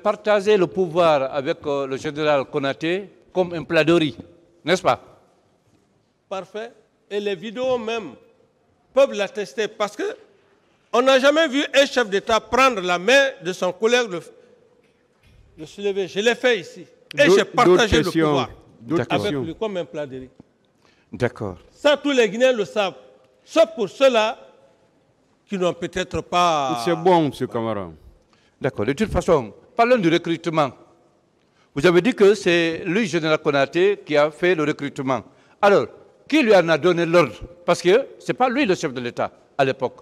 Partager le pouvoir avec le général Konaté comme un plat de riz, n'est-ce pas? Parfait. Et les vidéos même peuvent l'attester parce que on n'a jamais vu un chef d'État prendre la main de son collègue, le soulever. Je l'ai fait ici. Et j'ai partagé le pouvoir avec lui comme un plat de riz. D'accord. Ça, tous les Guinéens le savent. Sauf pour ceux-là qui n'ont peut-être pas... C'est bon, M. Camara. D'accord. De toute façon, parlons du recrutement. Vous avez dit que c'est lui, général Konaté, qui a fait le recrutement. Alors, qui lui en a donné l'ordre? Parce que ce n'est pas lui le chef de l'État à l'époque.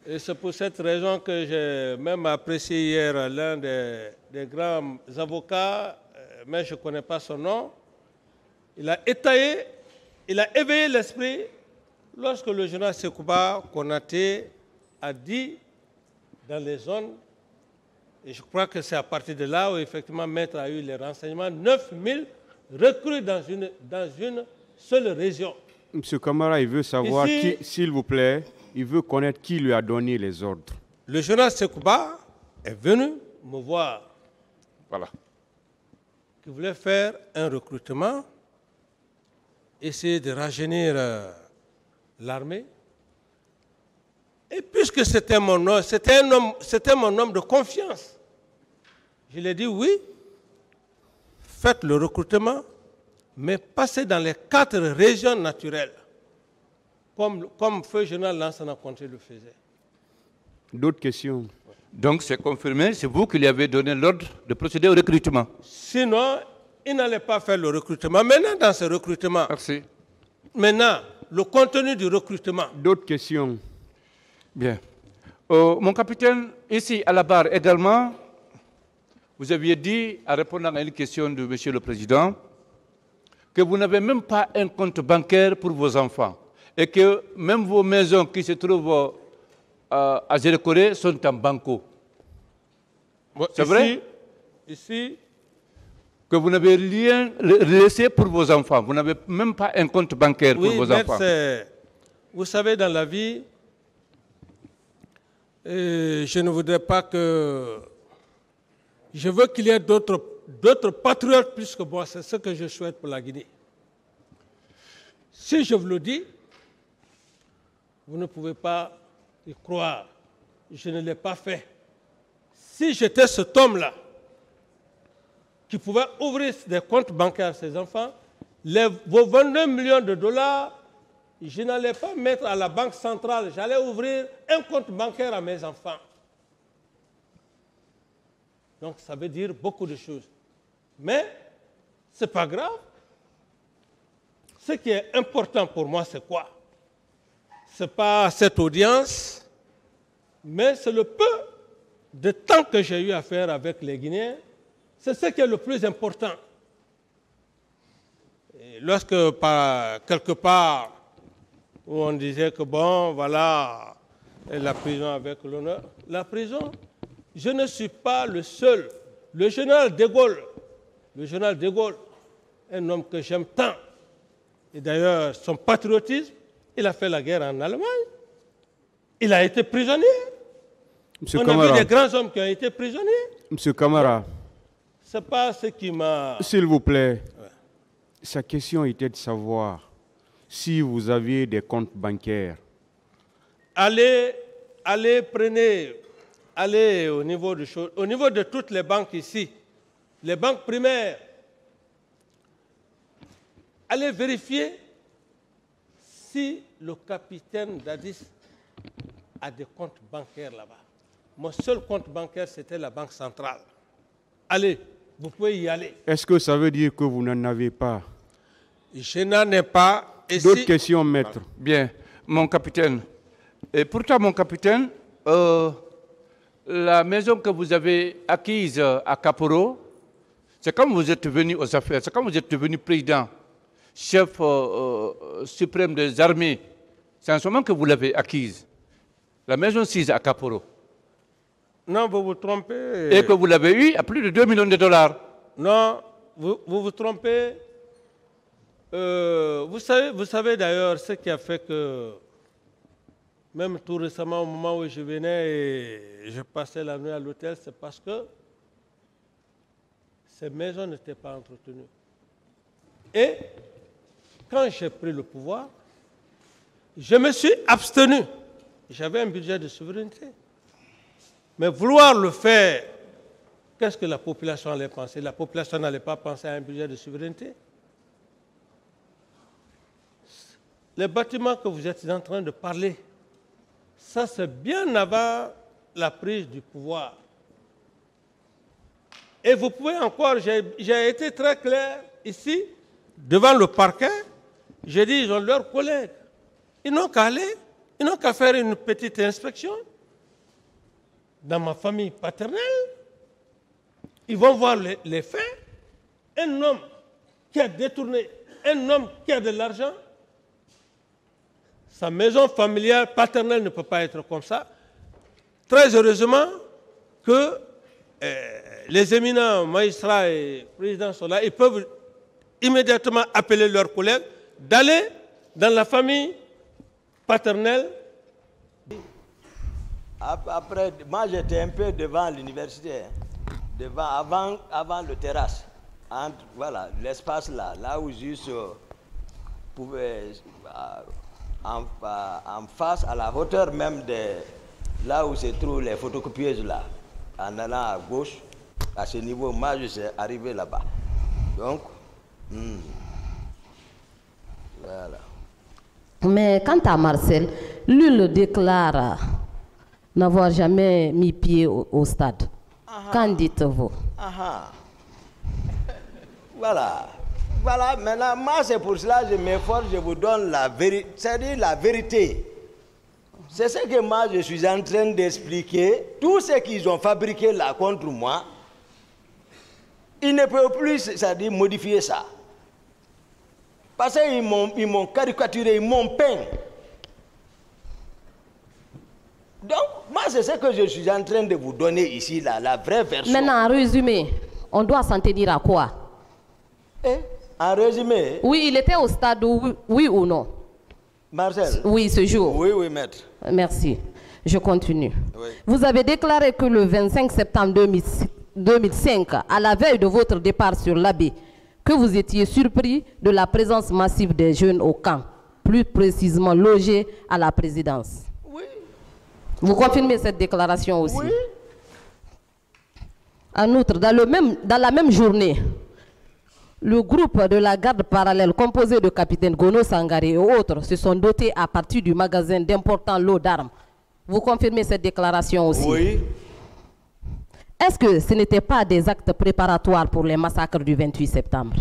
Et c'est pour cette raison que j'ai même apprécié hier l'un des grands avocats, mais je ne connais pas son nom. Il a étayé, il a éveillé l'esprit lorsque le général Sekouba Konaté a dit dans les zones, et je crois que c'est à partir de là où effectivement Maître a eu les renseignements, 9000 recrues dans une seule région. M. Camara, il veut savoir, s'il vous plaît, il veut connaître qui lui a donné les ordres. Le général Sekouba est venu me voir. Voilà. Qui voulait faire un recrutement, essayer de rajeunir l'armée. Et puisque c'était mon homme, c'était mon homme de confiance, je lui ai dit oui, faites le recrutement, mais passez dans les 4 régions naturelles, comme Feu Général Lansana Conté le faisait. D'autres questions? Donc c'est confirmé, c'est vous qui lui avez donné l'ordre de procéder au recrutement. Sinon, il n'allait pas faire le recrutement. Maintenant, dans ce recrutement, merci. Maintenant, le contenu du recrutement. D'autres questions? Bien. Mon capitaine, ici à la barre également, vous aviez dit, en répondant à une question de M. le Président, que vous n'avez même pas un compte bancaire pour vos enfants et que même vos maisons qui se trouvent à Zérekoré sont en banco. Bon, c'est vrai? Ici, que vous n'avez rien laissé pour vos enfants. Vous n'avez même pas un compte bancaire pour vos enfants. Vous savez, dans la vie, je ne voudrais pas que... Je veux qu'il y ait d'autres patriotes plus que moi. C'est ce que je souhaite pour la Guinée. Si je vous le dis, vous ne pouvez pas y croire. Je ne l'ai pas fait. Si j'étais cet homme-là, qui pouvait ouvrir des comptes bancaires à ses enfants, vos 22 millions de dollars, je n'allais pas mettre à la banque centrale, j'allais ouvrir un compte bancaire à mes enfants. Donc ça veut dire beaucoup de choses. Mais ce n'est pas grave. Ce qui est important pour moi, c'est quoi? Ce n'est pas cette audience, mais c'est le peu de temps que j'ai eu à faire avec les Guinéens. C'est ce qui est le plus important. Et lorsque, quelque part, où on disait que bon, voilà, la prison avec l'honneur, la prison, je ne suis pas le seul. Le général de Gaulle, un homme que j'aime tant, et d'ailleurs son patriotisme, il a fait la guerre en Allemagne. Il a été prisonnier. Monsieur On Camara. a vu des grands hommes qui ont été prisonniers. Monsieur Camara. Ce n'est pas ce qui m'a... S'il vous plaît, sa question était de savoir si vous aviez des comptes bancaires. Allez au niveau de toutes les banques ici, les banques primaires, allez vérifier si le capitaine Dadis a des comptes bancaires là-bas. Mon seul compte bancaire, c'était la banque centrale. Allez, vous pouvez y aller. Est-ce que ça veut dire que vous n'en avez pas? Je n'en ai pas. D'autres questions, maître? Bien, mon capitaine. Et pourtant, mon capitaine, la maison que vous avez acquise à Kaporo, c'est quand vous êtes venu aux affaires, c'est quand vous êtes devenu président, chef suprême des armées. C'est en ce moment que vous l'avez acquise. La maison 6 à Kaporo. Non, vous vous trompez. Et que vous l'avez eu à plus de 2 millions de dollars. Non, vous vous trompez. Vous savez d'ailleurs ce qui a fait que, même tout récemment, au moment où je venais et je passais la nuit à l'hôtel, c'est parce que ces maisons n'étaient pas entretenues. Et quand j'ai pris le pouvoir, je me suis abstenu. J'avais un budget de souveraineté. Mais vouloir le faire, qu'est-ce que la population allait penser? La population n'allait pas penser à un budget de souveraineté. Les bâtiments que vous êtes en train de parler, ça c'est bien avant la prise du pouvoir. Et vous pouvez encore, j'ai été très clair ici, devant le parquet, j'ai dit, ils ont leurs collègues. Ils n'ont qu'à aller, ils n'ont qu'à faire une petite inspection. Dans ma famille paternelle, ils vont voir les faits. Un homme qui a détourné, un homme qui a de l'argent, sa maison familiale paternelle ne peut pas être comme ça. Très heureusement que les éminents magistrats et présidents sont là, ils peuvent immédiatement appeler leurs collègues d'aller dans la famille paternelle. Après, moi j'étais un peu devant l'université, avant le terrasse, voilà, l'espace là où juste pouvait, en face, à la hauteur même de là où se trouvent les photocopieuses là, en allant à gauche, à ce niveau, moi je suis arrivé là-bas. Donc, voilà. Mais quant à Marcel, lui le déclare n'avoir jamais mis pied au stade. Qu'en dites-vous? Voilà. Voilà, maintenant, moi c'est pour cela que je m'efforce, je vous donne la vérité. C'est-à-dire la vérité. C'est ce que moi je suis en train d'expliquer. Tout ce qu'ils ont fabriqué là contre moi, ils ne peuvent plus, c'est-à-dire modifier ça. Parce qu'ils m'ont caricaturé, ils m'ont peint. Donc, moi, c'est ce que je suis en train de vous donner ici, là, la vraie version. Maintenant, en résumé, on doit s'en tenir à quoi? En résumé... Oui, il était au stade, oui ou non? Marcel? Oui, ce jour. Oui, maître. Merci. Je continue. Oui. Vous avez déclaré que le 25 septembre 2005, à la veille de votre départ sur l'Abbé, que vous étiez surpris de la présence massive des jeunes au camp, plus précisément logés à la présidence. Oui. Vous confirmez cette déclaration aussi? Oui. En outre, dans la même journée, le groupe de la garde parallèle composé de capitaine Gono Sangaré et autres se sont dotés à partir du magasin d'importants lots d'armes. Vous confirmez cette déclaration aussi? Oui. Est-ce que ce n'était pas des actes préparatoires pour les massacres du 28 septembre?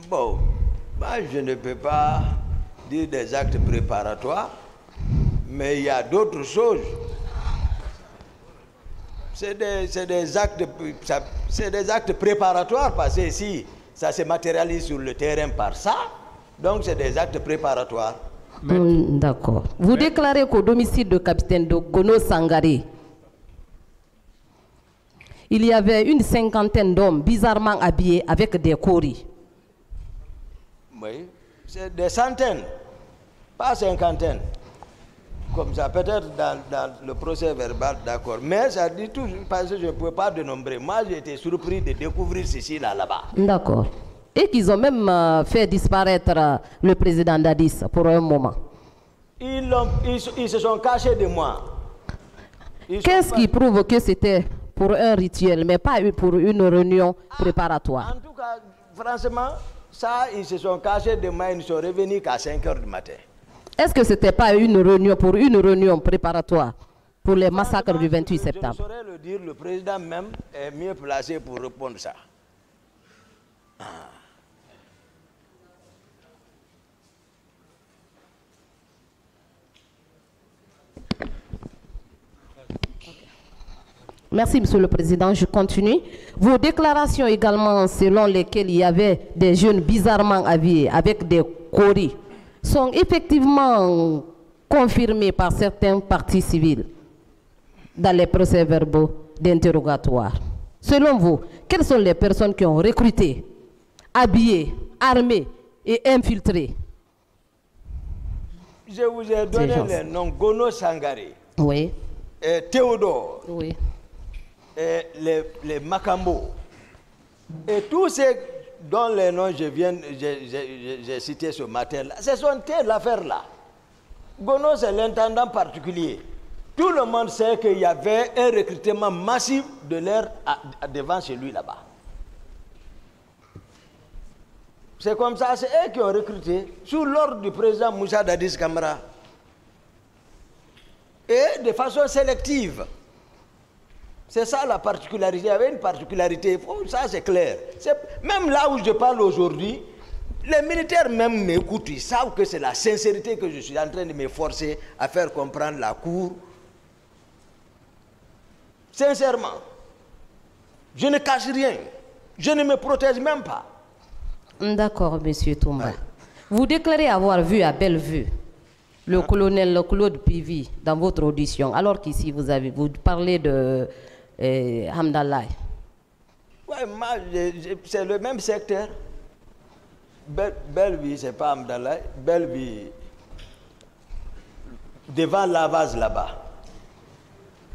Bon, moi je ne peux pas dire des actes préparatoires, mais il y a d'autres choses. C'est des actes préparatoires parce que si ça se matérialise sur le terrain par ça, donc c'est des actes préparatoires. D'accord. Vous déclarez qu'au domicile de capitaine Gono Sangaré, il y avait une cinquantaine d'hommes bizarrement habillés avec des coris. Oui, c'est des centaines, pas cinquantaines. Comme ça, peut-être dans le procès verbal, d'accord. Mais ça dit tout, parce que je ne pouvais pas dénombrer. Moi, j'ai été surpris de découvrir ceci là-bas. D'accord. Et qu'ils ont même fait disparaître le président Dadis pour un moment. Ils se sont cachés de moi. Qu'est-ce qui prouve que c'était pour un rituel, mais pas pour une réunion préparatoire? En tout cas, franchement, ça, ils se sont cachés de moi. Ils ne sont revenus qu'à 5 h du matin. Est-ce que ce n'était pas une réunion préparatoire pour les massacres du 28 septembre? Je saurais le dire, le président même est mieux placé pour répondre ça. Merci, Monsieur le Président. Je continue. Vos déclarations également, selon lesquelles il y avait des jeunes bizarrement habillés avec des coris, sont effectivement confirmées par certains partis civils dans les procès-verbaux d'interrogatoire. Selon vous, quelles sont les personnes qui ont recruté, habillé, armé et infiltré? Je vous ai donné les noms Gono Sangaré. Oui. Et Théodore. Oui. les Makambo, et tous ceux dont les noms j'ai cité ce matin-là, ce sont l'affaire-là. Gono, c'est l'intendant particulier. Tout le monde sait qu'il y avait un recrutement massif de l'air devant chez lui là-bas. C'est comme ça, c'est eux qui ont recruté sous l'ordre du président Moussa Dadis Camara. Et de façon sélective. C'est ça la particularité. Il y avait une particularité, ça c'est clair. Même là où je parle aujourd'hui, les militaires même m'écoutent, ils savent que c'est la sincérité que je suis en train de m'efforcer à faire comprendre la cour. Sincèrement, je ne cache rien, je ne me protège même pas. D'accord, monsieur Toumba. Ouais. Vous déclarez avoir vu à Bellevue le colonel Claude Pivi dans votre audition, alors qu'ici vous parlez de Hamdallah. Oui, c'est le même secteur. Bellevue, c'est pas Hamdallah. Bellevue, devant Lavaz là-bas.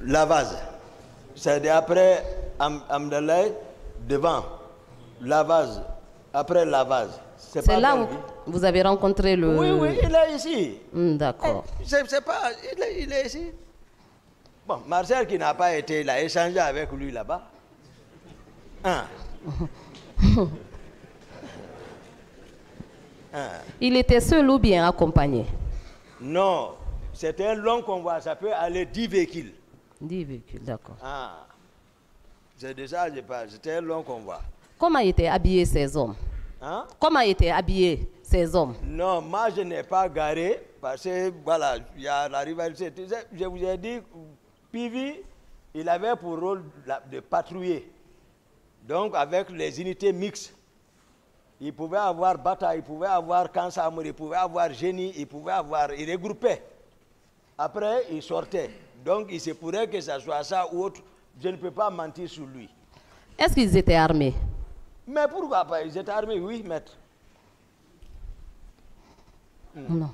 Lavaz. C'est après Hamdallah, devant Lavaz. Après Lavaz. C'est là où vous avez rencontré le... Oui, il est ici. D'accord. C'est pas... Il est ici. Bon, Marcel qui n'a pas été, il a échangé avec lui là-bas. Il était seul ou bien accompagné? Non, c'était un long convoi, ça peut aller 10 véhicules. 10 véhicules, d'accord. C'est de ça que je parle, c'était un long convoi. Comment étaient habillés ces hommes? Comment étaient habillés ces hommes? Non, moi je n'ai pas garé, parce que voilà, il y a la rivalité. Je vous ai dit, Pivi, il avait pour rôle de patrouiller. Donc avec les unités mixtes. Il pouvait avoir Bata, il pouvait avoir Kansamour, il pouvait avoir Génie, il regroupait. Après, il sortait. Donc il se pourrait que ça soit ça ou autre. Je ne peux pas mentir sur lui. Est-ce qu'ils étaient armés? Mais pourquoi pas? Ils étaient armés, oui, maître. Non.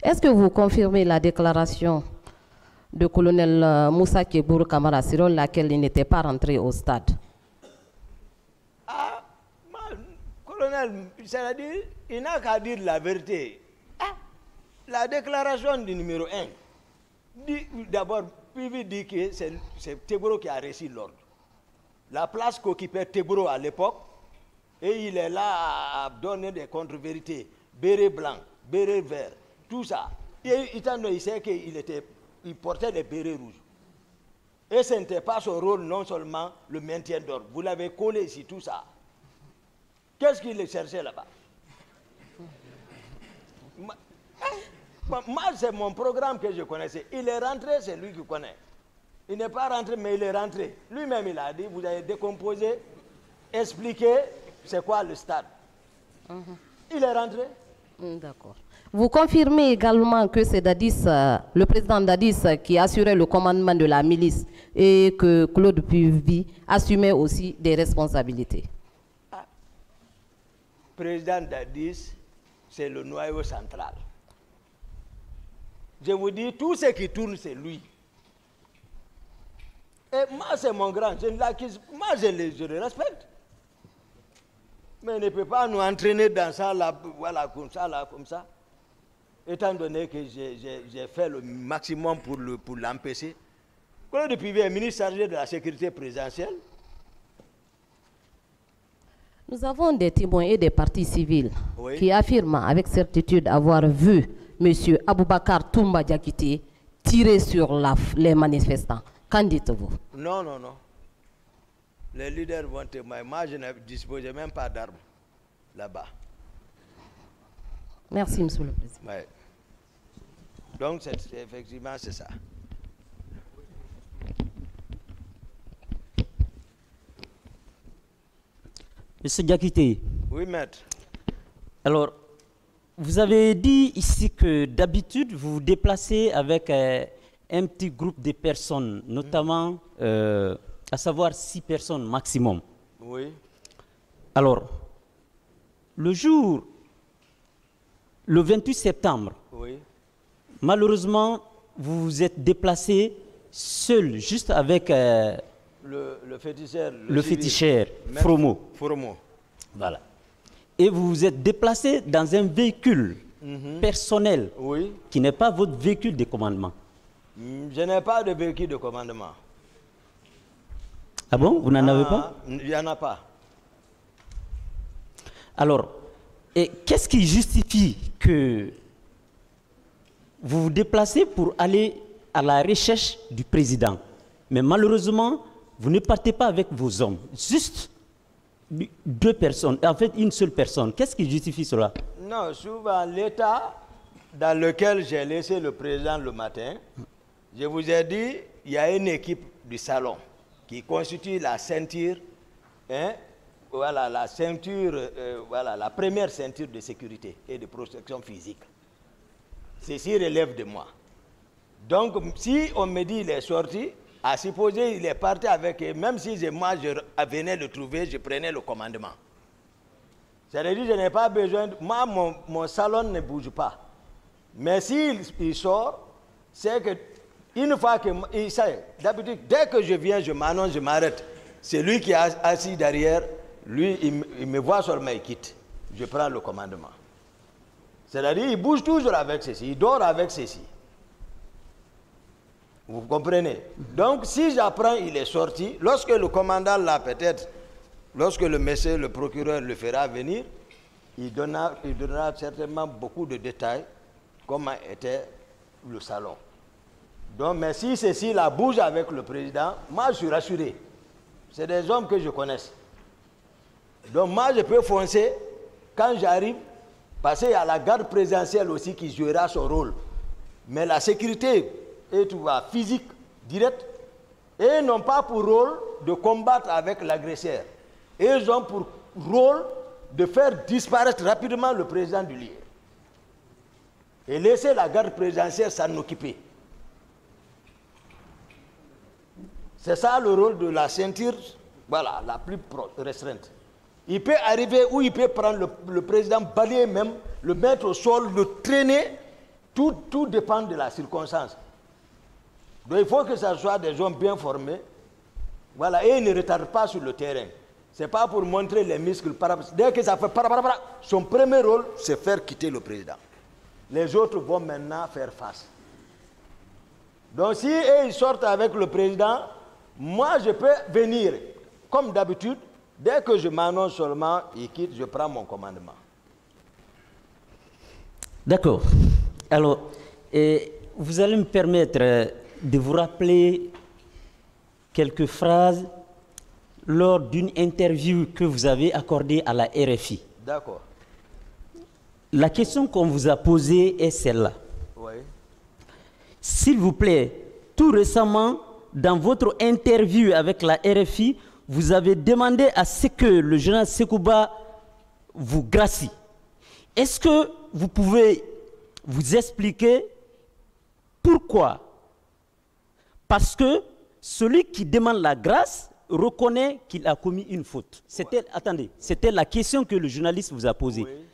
Est-ce que vous confirmez la déclaration du colonel Moussa Kebour Kamara, selon laquelle il n'était pas rentré au stade? Colonel, c'est-à-dire, il n'a qu'à dire la vérité. La déclaration du numéro 1, d'abord, Pivi dit que c'est Teboro qui a reçu l'ordre. La place qu'occupait Teboro à l'époque, et il est là à donner des contre-vérités. Béret blanc, béret vert, tout ça. Et il sait qu'il portait des bérets rouges. Et ce n'était pas son rôle, non seulement le maintien d'ordre. Vous l'avez collé ici, tout ça. Qu'est-ce qu'il cherchait là-bas? Moi, c'est mon programme que je connaissais. Il est rentré, c'est lui qui connaît. Il n'est pas rentré, mais il est rentré. Lui-même, il a dit, vous avez décomposé, expliqué c'est quoi le stade. Il est rentré. D'accord. Vous confirmez également que c'est Dadis, le président Dadis, qui assurait le commandement de la milice et que Claude Pivi assumait aussi des responsabilités. Président Dadis, c'est le noyau central. Je vous dis, tout ce qui tourne, c'est lui. Et moi, c'est mon grand. Moi, je le respecte. Mais il ne peut pas nous entraîner dans ça, là, voilà, comme ça. Étant donné que j'ai fait le maximum pour l'empêcher. Claude Pivi est ministre chargé de la sécurité présidentielle. Nous avons des témoins et des partis civils qui affirment avec certitude avoir vu M. Aboubakar Toumba Diakité tirer sur les manifestants. Qu'en dites-vous? Non. Les leaders vont témoigner. Moi, je ne disposais même pas d'armes là-bas. Merci, Monsieur le Président. Ouais. Donc, effectivement, c'est ça. Monsieur Diakité. Oui, maître. Alors, vous avez dit ici que d'habitude, vous vous déplacez avec un petit groupe de personnes, notamment, à savoir 6 personnes maximum. Oui. Alors, le 28 septembre, oui. Malheureusement, vous vous êtes déplacé seul, juste avec le féticheur. le féticheur, Fromo. Fromo. Voilà. Et vous vous êtes déplacé dans un véhicule personnel Oui. qui n'est pas votre véhicule de commandement. Je n'ai pas de véhicule de commandement. Ah bon? Vous n'en avez pas? Il n'y en a pas. Alors, qu'est-ce qui justifie que vous vous déplacez pour aller à la recherche du président? Mais malheureusement, vous ne partez pas avec vos hommes. Juste 2 personnes, en fait une seule personne. Qu'est-ce qui justifie cela? Non, souvent l'état dans lequel j'ai laissé le président le matin, je vous ai dit, il y a une équipe du salon qui constitue la ceinture, hein, voilà, la ceinture, voilà, la première ceinture de sécurité et de protection physique. Ceci relève de moi. Donc, si on me dit qu'il est sorti, à supposer il est parti avec eux, même si moi je venais le trouver, je prenais le commandement. C'est-à-dire, je n'ai pas besoin, moi mon salon ne bouge pas. Mais s'il sort, c'est que une fois que, d'habitude, dès que je viens, je m'annonce, je m'arrête. C'est lui qui est assis derrière, lui, il me voit seulement, il quitte. Je prends le commandement. C'est-à-dire, il bouge toujours avec ceci, il dort avec ceci. Vous comprenez? Donc, si j'apprends, il est sorti, lorsque le commandant là, peut-être, lorsque le monsieur, le procureur le fera venir, il donnera certainement beaucoup de détails, comment était le salon. Donc, mais si ceci là bouge avec le président, moi je suis rassuré. C'est des hommes que je connais. Donc moi je peux foncer quand j'arrive, parce qu'il y a la garde présidentielle aussi qui jouera son rôle. Mais la sécurité est tout va physique, directe, et ils n'ont pas pour rôle de combattre avec l'agresseur. Ils ont pour rôle de faire disparaître rapidement le président du lieu. Et laisser la garde présidentielle s'en occuper. C'est ça le rôle de la ceinture, voilà, la plus restreinte. Il peut arriver où il peut prendre le président, balayer même, le mettre au sol, le traîner, tout dépend de la circonstance. Donc il faut que ce soit des hommes bien formés, voilà, et ils ne retardent pas sur le terrain. Ce n'est pas pour montrer les muscles, dès que ça fait son premier rôle, c'est faire quitter le président. Les autres vont maintenant faire face. Donc si ils sortent avec le président, moi je peux venir, comme d'habitude, dès que je m'annonce seulement, il quitte, je prends mon commandement. D'accord. Alors, vous allez me permettre de vous rappeler quelques phrases lors d'une interview que vous avez accordée à la RFI. D'accord. La question qu'on vous a posée est celle-là. Oui. S'il vous plaît, tout récemment, dans votre interview avec la RFI, vous avez demandé à ce que le général Sekouba vous gracie. Est-ce que vous pouvez vous expliquer pourquoi? Parce que celui qui demande la grâce reconnaît qu'il a commis une faute. C'était, attendez, c'était la question que le journaliste vous a posée. Oui.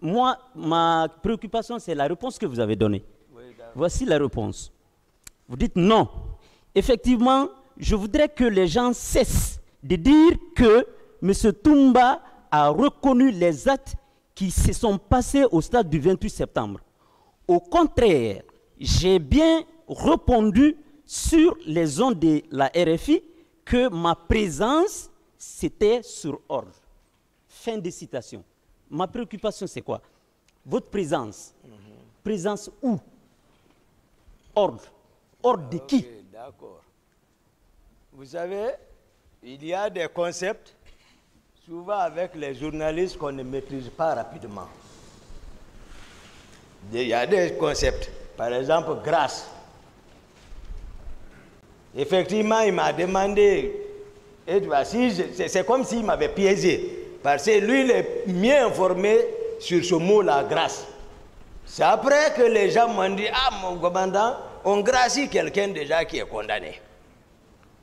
Moi, ma préoccupation, c'est la réponse que vous avez donnée. Oui, voici la réponse. Vous dites non. Effectivement, je voudrais que les gens cessent de dire que M. Toumba a reconnu les actes qui se sont passés au stade du 28 septembre. Au contraire, j'ai bien répondu sur les ondes de la RFI que ma présence, c'était sur ordre. Fin de citation. Ma préoccupation, c'est quoi? Votre présence. Présence où? Ordre. Ordre de qui? D'accord. Vous savez, il y a des concepts, souvent avec les journalistes, qu'on ne maîtrise pas rapidement. Il y a des concepts. Par exemple, grâce. Effectivement, il m'a demandé, c'est comme s'il m'avait piégé. Parce que lui, il est mieux informé sur ce mot-là, grâce. C'est après que les gens m'ont dit, ah, mon commandant, on gracie quelqu'un déjà qui est condamné.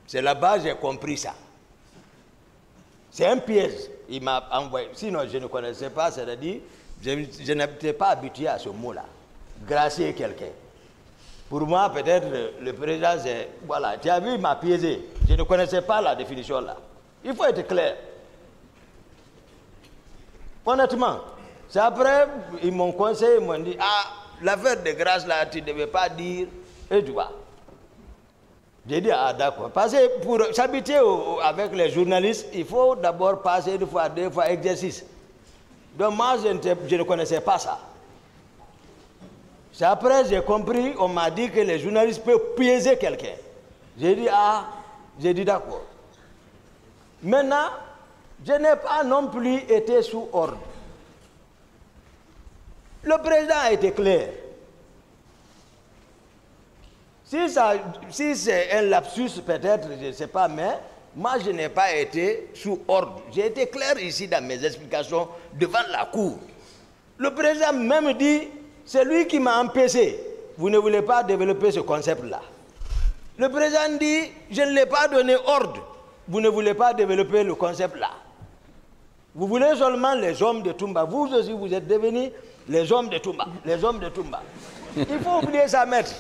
C'est là-bas que j'ai compris ça. C'est un piège. Il m'a envoyé. Sinon, je ne connaissais pas, c'est-à-dire, je n'étais pas habitué à ce mot-là. Gracier quelqu'un. Pour moi, peut-être, le président, c'est... Voilà, tu as vu, il m'a piégé. Je ne connaissais pas la définition là. Il faut être clair. Honnêtement, c'est après, ils m'ont conseillé, ils m'ont dit, ah, l'affaire de grâce là, tu ne devais pas dire, et tu vois. J'ai dit, ah d'accord. Parce que pour s'habituer avec les journalistes, il faut d'abord passer une fois, deux fois exercice. Donc moi, je ne connaissais pas ça. C'est après j'ai compris, on m'a dit que les journalistes peuvent piéger quelqu'un. J'ai dit, ah, j'ai dit d'accord. Maintenant, je n'ai pas non plus été sous ordre. Le président a été clair. Si c'est un lapsus, peut-être, je ne sais pas, mais moi, je n'ai pas été sous ordre. J'ai été clair ici dans mes explications devant la Cour. Le président même dit, c'est lui qui m'a empêché. Vous ne voulez pas développer ce concept-là. Le président dit, je ne l'ai pas donné ordre. Vous ne voulez pas développer le concept-là. Vous voulez seulement les hommes de Toumba. Vous aussi, vous êtes devenus les hommes de Toumba. Les hommes de Toumba. Il faut oublier ça, maître.